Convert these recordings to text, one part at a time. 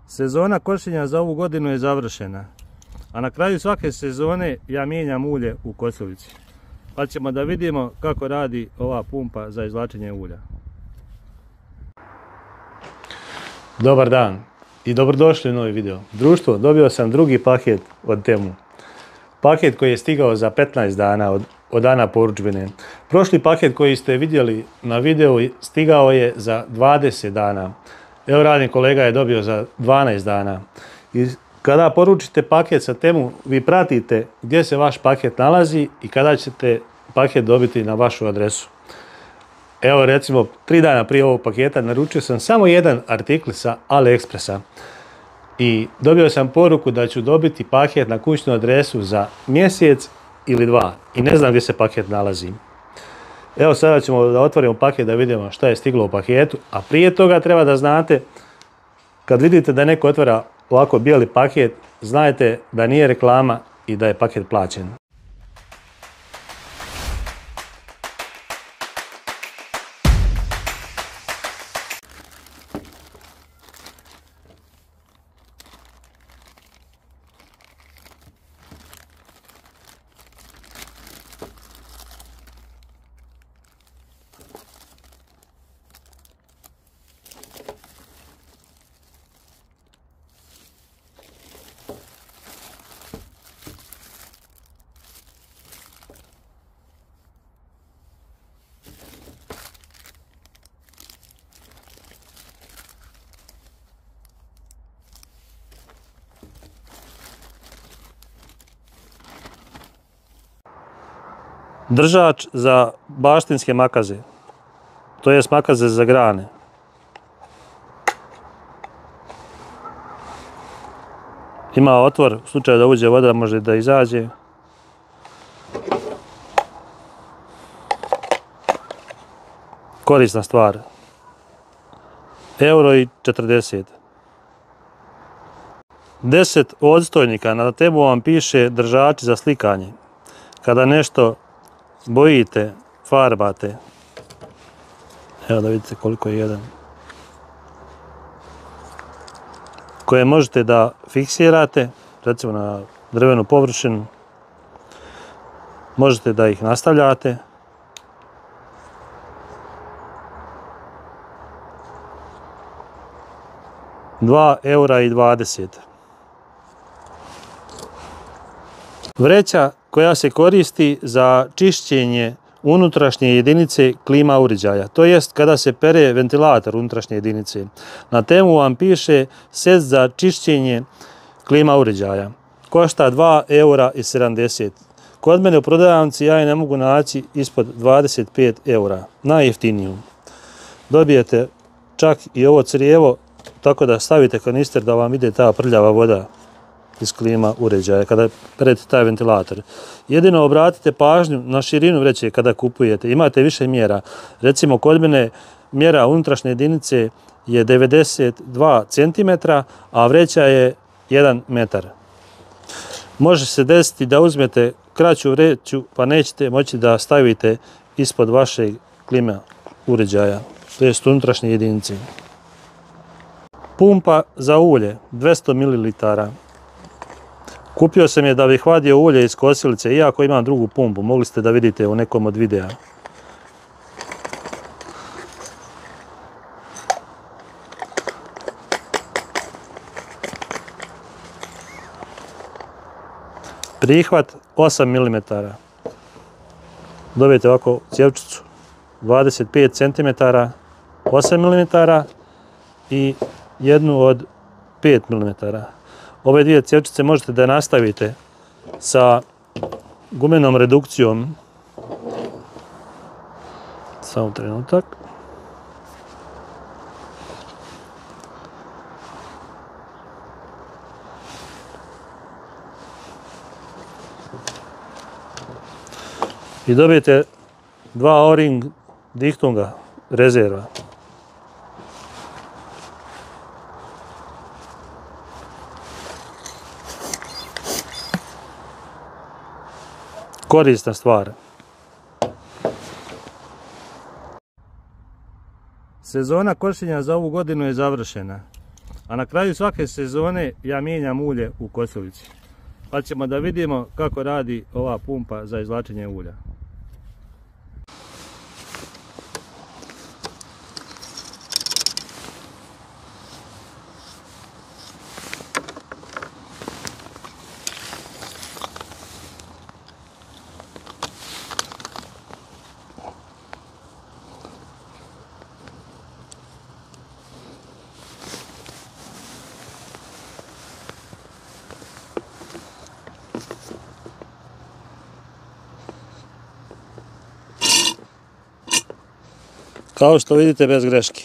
Sezona košenja za ovu godinu je završena, a na kraju svake sezone ja mijenjam ulje u kosilici. Pa ćemo da vidimo kako radi ova pumpa za izvlačenje ulja. Dobar dan i dobrodošli u novi video. Društvo, dobio sam drugi paket od Temu. Paket koji je stigao za 15 dana od dana porudžbine. Prošli paket koji ste vidjeli na videu stigao je za 20 dana. Evo radni kolega je dobio za 12 dana. I kada poručite paket sa Temu, vi pratite gdje se vaš paket nalazi i kada ćete paket dobiti na vašu adresu. Evo recimo 3 dana prije ovog paketa naručio sam samo jedan artikl sa AliExpressa i dobio sam poruku da ću dobiti paket na kućnu adresu za mjesec ili 2 i ne znam gdje se paket nalazi. Evo sada ćemo da otvorimo paket da vidimo šta je stiglo u paketu, a prije toga treba da znate, kad vidite da neko otvara ovako bijeli paket, znajte da nije reklama i da je paket plaćen. Držač za baštinske makaze, to jest makaze za grane. Ima otvor, u slučaju da uđe voda može da izađe. Korisna stvar. €1,40. 10 odstojnika, na Temu vam piše držači za slikanje. Kada nešto bojite, farbate. Evo da vidite koliko je jedan. Koje možete da fiksirate, recimo na drvenu površinu. Možete da ih nastavljate. €2,20. Vreća koja se koristi za čišćenje unutrašnje jedinice klima uređaja, to jest kada se pere ventilator unutrašnje jedinice. Na Temu vam piše set za čišćenje klima uređaja. Košta €2,70. Kod mene u prodavnici ja je ne mogu naći ispod €25, najjeftiniju. Dobijete čak i ovo crijevo, tako da stavite kanister da vam ide ta prljava voda iz klima uređaja kada perete taj ventilator. Jedino obratite pažnju na širinu vreće kada kupujete. Imate više mjera. Recimo kod mene mjera unutrašnje jedinice je 92 cm, a vreća je 1 metar. Može se desiti da uzmete kraću vreću pa nećete moći da stavite ispod vašeg klima uređaja, to jest unutrašnje jedinice. Pumpa za ulje 200 ml. Kupio sam je da bih vadio ulje iz kosilice, iako imam drugu pumpu, mogli ste da vidite u nekom od videa. Prihvat 8 mm. Dobijete ovako cjevčicu 25 cm, 8 mm i jednu od 5 mm. Ove dvije cjevčice možete da nastavite sa gumenom redukcijom. Samo trenutak. I dobijete 2 O-ring dihtunga rezerva. Korisna stvar. Sezona košenja za ovu godinu je završena, A na kraju svake sezone ja mijenjam ulje u kosilici. Pa ćemo da vidimo kako radi ova pumpa za izvlačenje ulja. Kao što vidite, bez greške.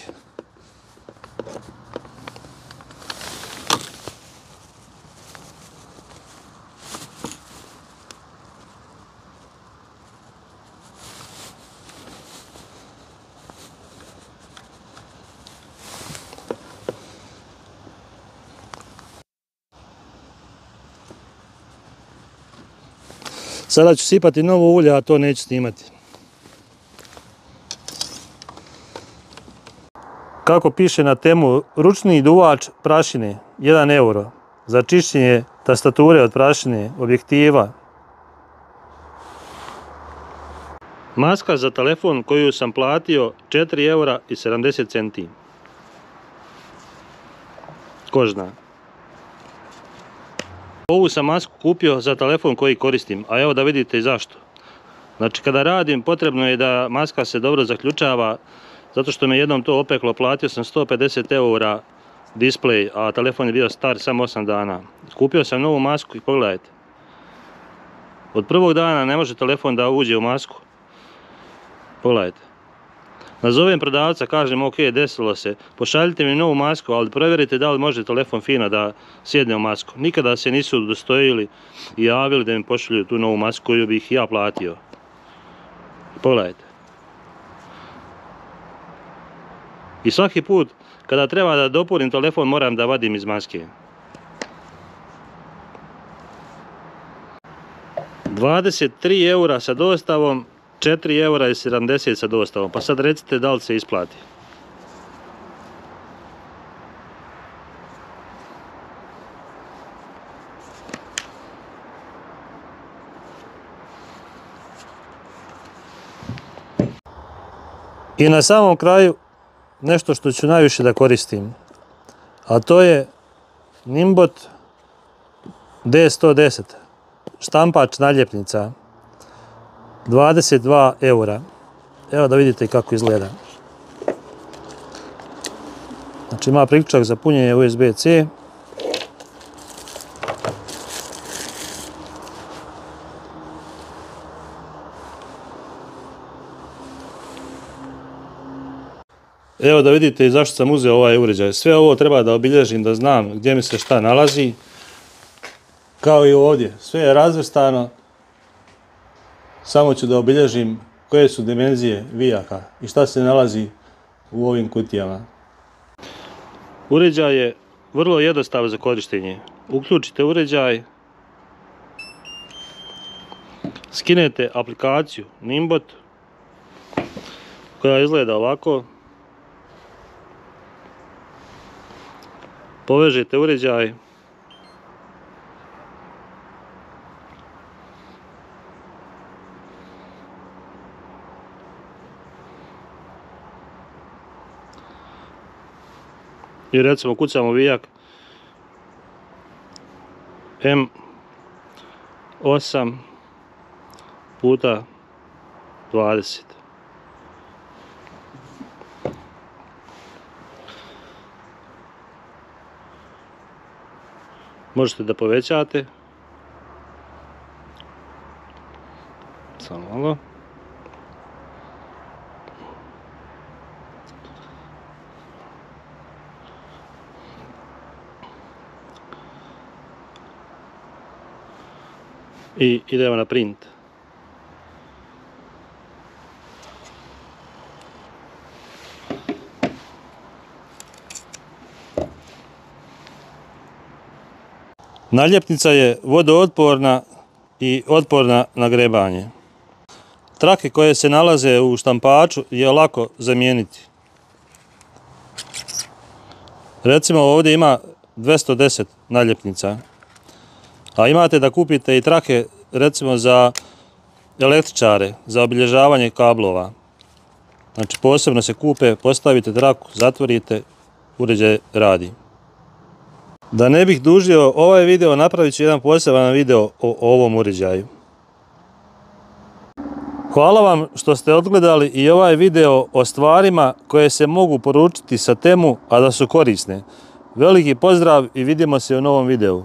Sada ću sipati novo ulje, a to neću snimati. Kako piše na temu, ručni duvač prašine 1 euro za čišćenje tastature od prašine, objektiva. Maska za telefon koju sam platio 4 eura i 70 centi. Kožna. Ovu sam masku kupio za telefon koji koristim, a evo da vidite i zašto. Znači kada radim potrebno je da maska se dobro zaključava, zato što me jednom to opeklo, platio sam 150 eura display, a telefon je bio star samo 8 dana. Kupio sam novu masku i pogledajte. Od prvog dana ne može telefon da uđe u masku. Pogledajte. Nazovem prodavca, kažem ok, desilo se, pošaljite mi novu masku, ali provjerite da li može telefon fino da sjedne u masku. Nikada se nisu udostojili i javili da mi pošalju tu novu masku koju bih ja platio. Pogledajte. I svaki put kada treba da dopunim telefon moram da vadim iz maske. 23 eura sa dostavom, 4 eura i 70 sa dostavom. Pa sad recite da li se isplati. I na samom kraju nešto što ću najviše da koristim, a to je Nimbot D110, štampač naljepnica, 22 eura. Evo da vidite kako izgleda. Znači ima priključak za punjenje USB-C. Evo da vidite i zašto sam uzeo ovaj uređaj. Sve ovo treba da obilježim, da znam gdje mi se šta nalazi. Kao i ovdje, sve je razvrstano. Samo ću da obilježim koje su dimenzije vijaka i šta se nalazi u ovim kutijama. Uređaj je vrlo jednostavan za korištenje. Uključite uređaj, skinete aplikaciju Nimbot koja izgleda ovako. Povežete uređaj. I recimo kucamo vijak M8 puta 20. Možete da povećate. Samo malo. I idemo na print. Naljepnica je vodootporna i otporna na grebanje. Trake koje se nalaze u štampaču je lako zamijeniti. Recimo ovdje ima 210 naljepnica, a imate da kupite i trake recimo za električare, za obilježavanje kablova. Znači posebno se kupe, postavite traku, zatvorite, uređaj radi. Da ne bih dužio ovaj video, napravit ću jedan poseban video o ovom uređaju. Hvala vam što ste odgledali i ovaj video o stvarima koje se mogu poručiti sa Temu, a da su korisne. Veliki pozdrav i vidimo se u novom videu.